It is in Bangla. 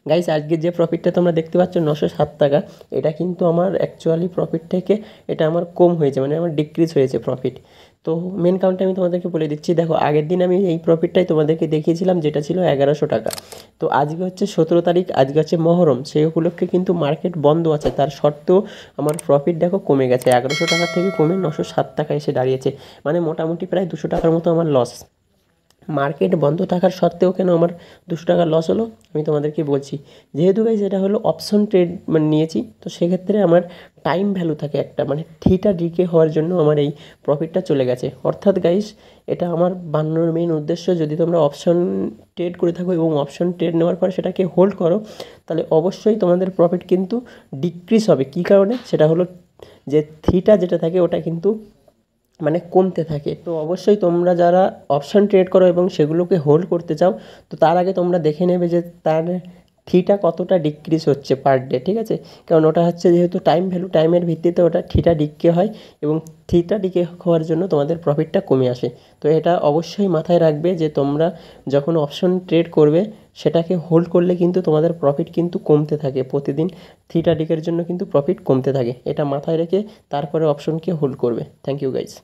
গাইস আজকে যে প্রফিটটা তোমরা দেখতে পাচ্ছ 907 টাকা, এটা কিন্তু আমার অ্যাকচুয়ালি প্রফিট থেকে এটা আমার কম হয়েছে, মানে আমার ডিক্রিজ হয়েছে প্রফিট। তো মেন কারণটা আমি তোমাদেরকে বলে দিচ্ছি। দেখো, আগের দিন আমি এই প্রফিটটাই তোমাদেরকে দেখিয়েছিলাম, যেটা ছিল 1100 টাকা। তো আজকে হচ্ছে 17 তারিখ, আজকে হচ্ছে মহরম, সেই উপলক্ষে কিন্তু মার্কেট বন্ধ আছে, তার সত্ত্বেও আমার প্রফিট দেখো কমে গেছে, 1100 টাকা থেকে কমে 907 টাকা এসে দাঁড়িয়েছে, মানে মোটামুটি প্রায় 200 টাকার মতো আমার লস। মার্কেট বন্ধ থাকার সত্ত্বেও কেন আমার 200 টাকা লস হলো আমি তোমাদেরকে বলছি। যেহেতু গাইস এটা হলো অপশন ট্রেড মানে নিয়েছি, তো সেক্ষেত্রে আমার টাইম ভ্যালু থাকে একটা, মানে থিটা ডিকে হওয়ার জন্য আমার এই প্রফিটটা চলে গেছে। অর্থাৎ গাইস এটা আমার বানানোর মেইন উদ্দেশ্য, যদি তোমরা অপশন ট্রেড করে থাকো এবং অপশন ট্রেড নেওয়ার পর সেটাকে হোল্ড করো, তাহলে অবশ্যই তোমাদের প্রফিট কিন্তু ডিক্রিজ হবে। কী কারণে? সেটা হলো যে থিটা যেটা থাকে ওটা কিন্তু মানে কমতে থাকে। তো অবশ্যই তোমরা যারা অপশন ট্রেড করো এবং সেগুলোকে হোল্ড করতে চাও, তো তার আগে তোমরা দেখে নেবে যে তার থিটা কতটা ডিক্রিজ হচ্ছে পার ডে, ঠিক আছে? কারণ ওটা হচ্ছে যেহেতু টাইম ভ্যালু, টাইমের ভিত্তিতে ওটা থিটা ডিকে হয় এবং থিটা ডিকে হওয়ার জন্য তোমাদের প্রফিটটা কমে আসে। তো এটা অবশ্যই মাথায় রাখবে যে তোমরা যখন অপশন ট্রেড করবে সেটাকে হোল্ড করলে কিন্তু তোমাদের প্রফিট কিন্তু কমতে থাকে প্রতিদিন, থিটা ডিকের জন্য কিন্তু প্রফিট কমতে থাকে। এটা মাথায় রেখে তারপরে অপশনকে হোল্ড করবে। Thank you guys.